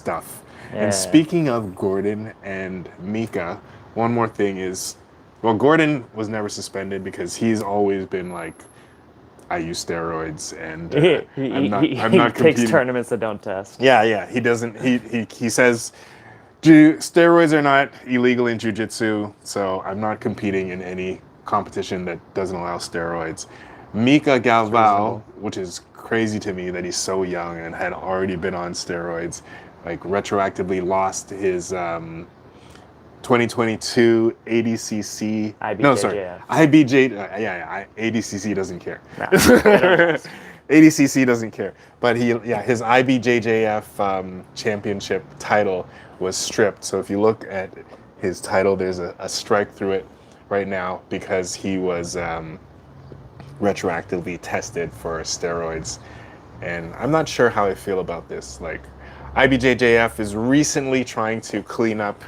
stuff. Yeah. And speaking of Gordon and Mica, one more thing is, well, Gordon was never suspended because he's always been like, I use steroids and I'm he not takes competing. tournaments that don't test. Yeah. He doesn't. He says, steroids are not illegal in jiu-jitsu, so I'm not competing in any competition that doesn't allow steroids. Mica Galvao, which is crazy to me that he's so young and had already been on steroids, like retroactively lost his 2022 ADCC. No, sorry, IBJ. ADCC doesn't care. No, ADCC doesn't care. But his IBJJF championship title was stripped. So if you look at his title, there's a strike through it right now because he was retroactively tested for steroids. And I'm not sure how I feel about this. Like, IBJJF is recently trying to clean up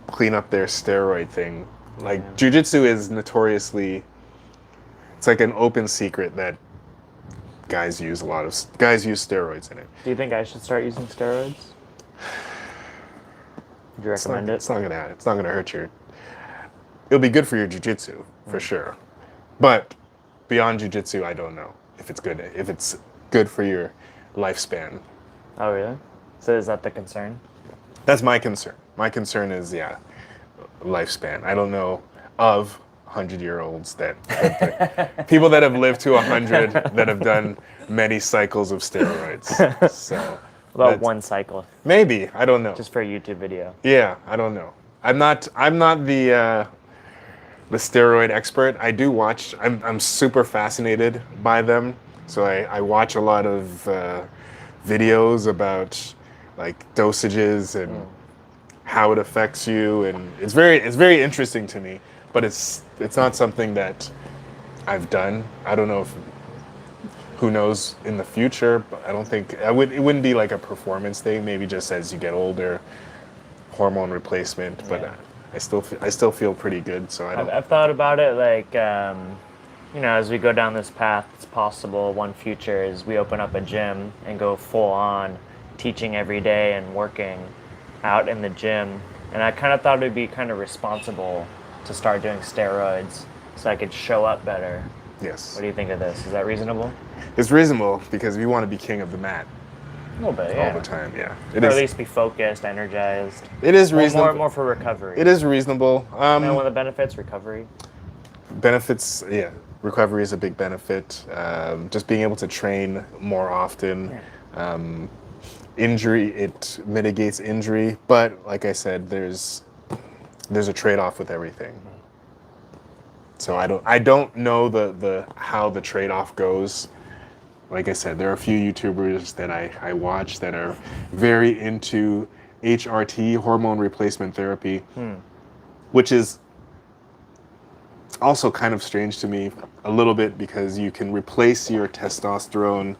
their steroid thing. Like, jiu-jitsu is notoriously, it's like an open secret that guys use steroids in it. Do you think I should start using steroids? Would you recommend it? It's not gonna hurt your. It'll be good for your jiu-jitsu for sure, but beyond jiu-jitsu, I don't know if it's good. If it's good for your lifespan. Oh really? So is that the concern? That's my concern. My concern is lifespan. I don't know of 100-year-olds that people that have lived to 100 that have done many cycles of steroids. So about one cycle. Maybe, I don't know. Just for a YouTube video. Yeah, I don't know. I'm not the steroid expert. I do watch. I'm super fascinated by them. So I watch a lot of videos about like dosages and how it affects you, and it's very interesting to me. But it's not something that I've done. I don't know if. Who knows in the future? But I don't think it wouldn't be like a performance thing. Maybe just as you get older, hormone replacement. But I still feel pretty good. So I've thought about it like as we go down this path, it's possible one future is we open up a gym and go full on teaching every day and working out in the gym. And I kind of thought it'd be kind of responsible to start doing steroids so I could show up better. Yes. What do you think of this? Is that reasonable? It's reasonable because we want to be king of the mat. A little bit, yeah. All the time, yeah. Or at least be focused, energized. It is reasonable. More for recovery. It is reasonable. And one of the benefits, recovery. Benefits, yeah. Recovery is a big benefit. Just being able to train more often. Yeah. Injury, it mitigates injury. But like I said, there's a trade-off with everything. So I don't know the how the trade-off goes. Like I said, there are a few YouTubers that I watch that are very into HRT, hormone replacement therapy, which is also kind of strange to me a little bit because you can replace your testosterone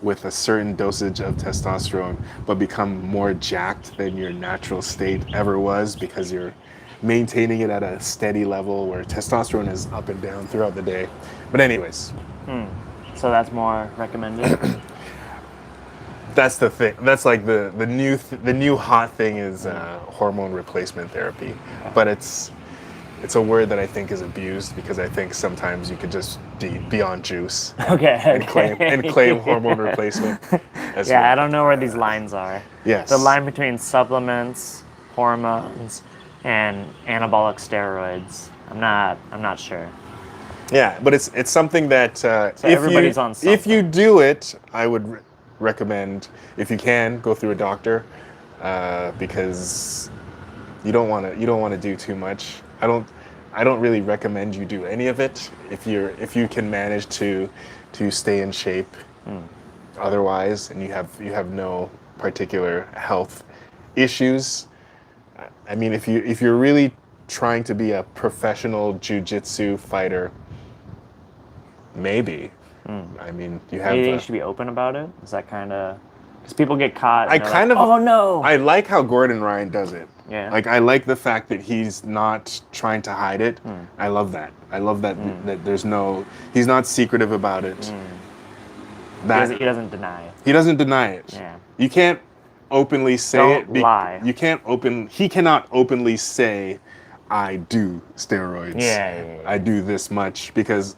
with a certain dosage of testosterone, but become more jacked than your natural state ever was because you're maintaining it at a steady level where testosterone is up and down throughout the day. But anyways. So that's more recommended? That's the thing. That's like the new hot thing is hormone replacement therapy. But it's a word that I think is abused because I think sometimes you could just be on juice. Okay. And claim hormone replacement. Well. I don't know where these lines are. Yes. The line between supplements, hormones, and anabolic steroids. I'm not sure. Yeah, but it's something that so everybody's on something. If you do it, I would recommend, if you can, go through a doctor because you don't want to do too much. I don't really recommend you do any of it if you can manage to stay in shape. Otherwise, and you have no particular health issues. I mean, if you're really trying to be a professional jiu-jitsu fighter, maybe. I mean, you have. Maybe you should be open about it. Is that kind of because people get caught? Oh no! I like how Gordon Ryan does it. Yeah. Like I like the fact that he's not trying to hide it. I love that. That there's no. He's not secretive about it. He doesn't deny it. He doesn't deny it. Yeah. You can't openly say Don't it. lie. He cannot openly say, I do steroids. Yeah. I do this much because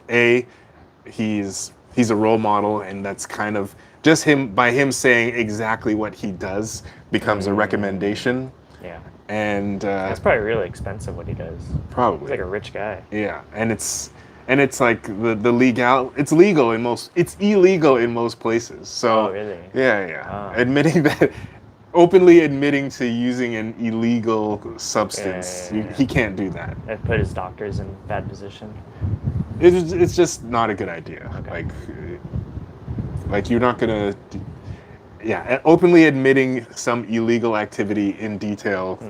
he's a role model, and that's kind of just him. By him saying exactly what he does becomes a recommendation. Yeah. And That's probably really expensive what he does. probably He's like a rich guy. yeah, and it's like the legal. It's legal in most. It's illegal in most places. So Oh, really? yeah. Oh. Admitting that, openly admitting to using an illegal substance, Yeah. he can't do that. That put his doctors in bad position. It's just not a good idea. Okay. Like you're not gonna. Yeah, openly admitting some illegal activity in detail.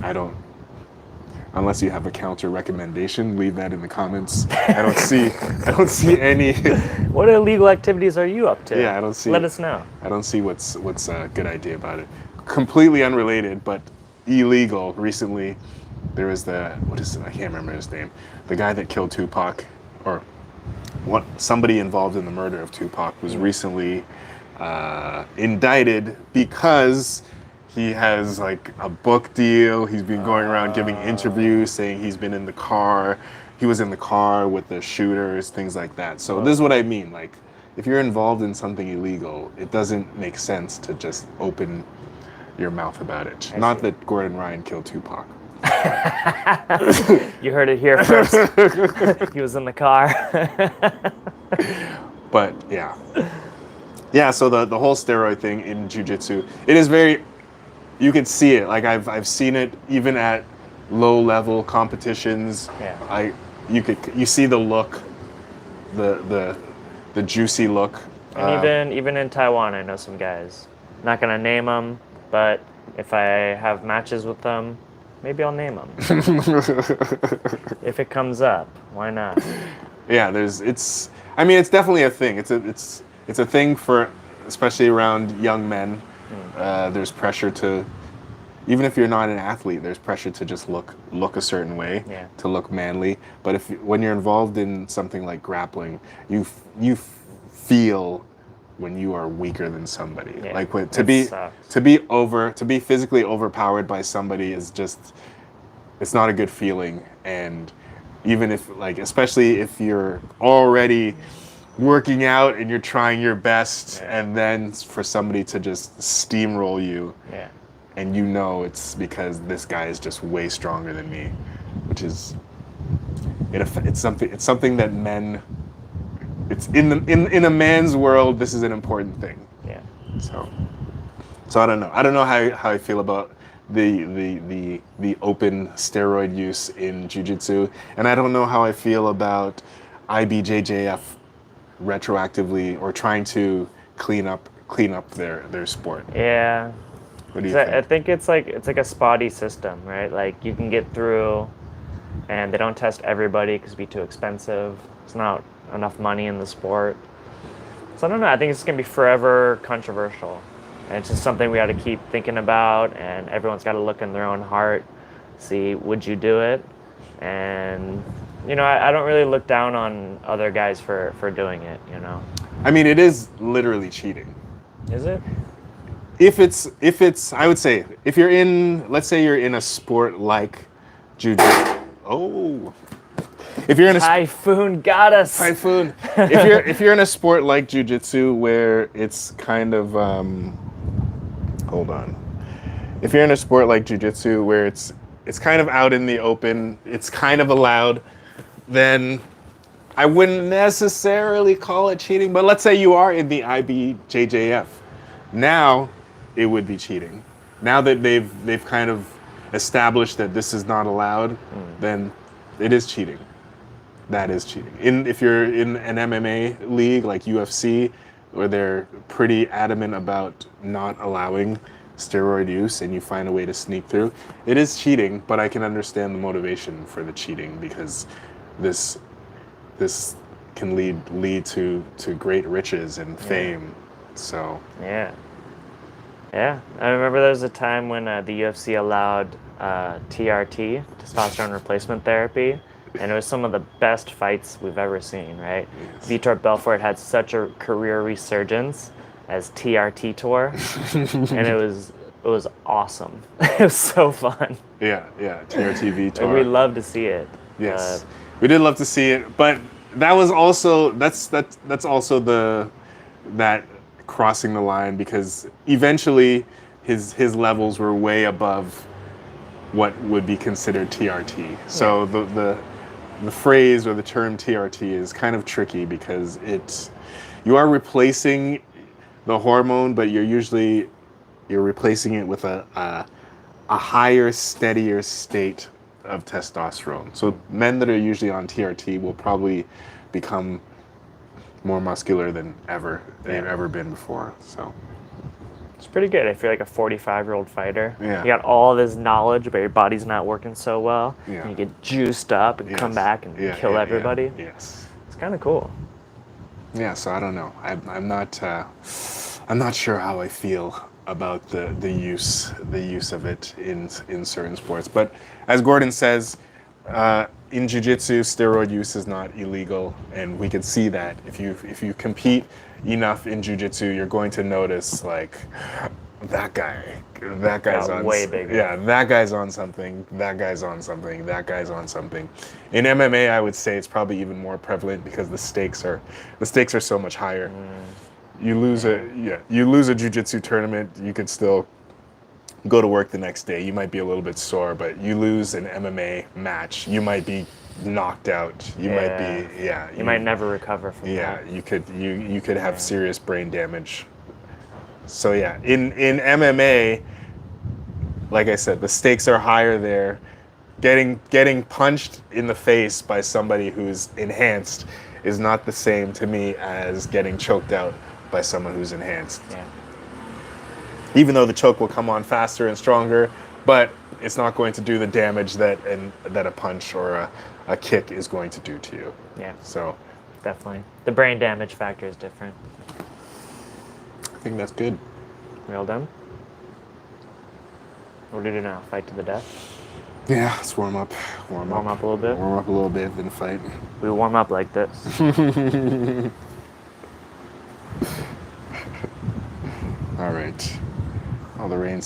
I don't. Unless you have a counter recommendation, leave that in the comments. I don't see any. What illegal activities are you up to? Yeah, I don't see. Let us know. I don't see what's a good idea about it. Completely unrelated, but illegal. Recently, there was I can't remember his name. The guy that killed Tupac, or somebody involved in the murder of Tupac was recently indicted because he has like a book deal. He's been going around giving interviews saying he's been in the car. He was in the car with the shooters, things like that. So this is what I mean. Like, if you're involved in something illegal, it doesn't make sense to just open your mouth about it. Not that Gordon Ryan killed Tupac. You heard it here first. He was in the car. But yeah. Yeah, so the whole steroid thing in jiu-jitsu, it is very, you can see it. Like I've seen it even at low level competitions. Yeah. You see the look, the juicy look. And even in Taiwan, I know some guys. Not gonna name them, but if I have matches with them, maybe I'll name them. If it comes up, why not? Yeah, it's definitely a thing. It's a thing for, especially around young men. There's pressure to, even if you're not an athlete, there's pressure to just look a certain way, to look manly. But when you're involved in something like grappling, you feel when you are weaker than somebody. Yeah, like to be physically overpowered by somebody is just, it's not a good feeling. And even if, like, especially if you're already working out and you're trying your best, and then for somebody to just steamroll you, and you know it's because this guy is just way stronger than me, which is it's something that men, it's in a man's world, this is an important thing. Yeah. So I don't know how I feel about the open steroid use in jiu-jitsu, and I don't know how I feel about IBJJF retroactively or trying to clean up their sport. Yeah. What do you think? I think it's like a spotty system, right? Like you can get through, and they don't test everybody because it'd be too expensive. It's not enough money in the sport. So I don't know. I think it's gonna be forever controversial, and it's just something we got to keep thinking about. And everyone's got to look in their own heart, see would you do it, and I don't really look down on other guys for doing it. I mean, it is literally cheating. Is it? If it's, I would say, if you're in, let's say you're in a sport like jiu-jitsu. Oh, if you're in a Typhoon got us. Typhoon. If you're in a sport like jiu-jitsu where it's kind of hold on. If you're in a sport like jiu-jitsu where it's kind of out in the open, it's kind of allowed, then I wouldn't necessarily call it cheating. But let's say you are in the IBJJF. Now it would be cheating. Now that they've kind of established that this is not allowed, then it is cheating. That is cheating. If you're in an MMA league like UFC, where they're pretty adamant about not allowing steroid use and you find a way to sneak through, it is cheating, but I can understand the motivation for the cheating because this can lead to great riches and fame. So yeah, I remember there was a time when the UFC allowed TRT, testosterone replacement therapy, and it was some of the best fights we've ever seen, right? Yes. Vitor Belfort had such a career resurgence, as TRT tour, and it was awesome. It was so fun. Yeah, TRTV Like, tour. we love to see it. Yes, we did love to see it, but that was also that's also that crossing the line, because eventually his levels were way above what would be considered TRT. So the phrase or the term TRT is kind of tricky, because you are replacing the hormone, but you're replacing it with a higher, steadier state of testosterone. So men that are usually on TRT will probably become more muscular than they've ever been before. So it's pretty good. I feel like a 45-year-old fighter. Yeah. You got all this knowledge, but your body's not working so well. Yeah. And you get juiced up and come back and kill everybody. Yes. It's kind of cool. Yeah. So I don't know. I'm not sure how I feel about the use of it in certain sports. But as Gordon says, in jiu-jitsu, steroid use is not illegal, and we can see that if you compete enough in jiu-jitsu, you're going to notice, like, that guy's on way bigger. Yeah, that guy's on something. That guy's on something. That guy's on something. In MMA, I would say it's probably even more prevalent, because the stakes are so much higher. You lose a jiu-jitsu tournament, you could still go to work the next day. You might be a little bit sore, but you lose an MMA match, you might be knocked out. You might never recover from that. You could have serious brain damage. So yeah, in MMA, like I said, the stakes are higher there. Getting punched in the face by somebody who's enhanced is not the same to me as getting choked out by someone who's enhanced. Yeah. Even though the choke will come on faster and stronger, but it's not going to do the damage that a punch or a kick is going to do to you. Yeah. So Definitely. The brain damage factor is different. I think that's good. We all done? What do we do now? Fight to the death? Yeah, let's warm up. Warm up a little bit? Warm up a little bit, then fight. We warm up like this. All right. Oh, the rain's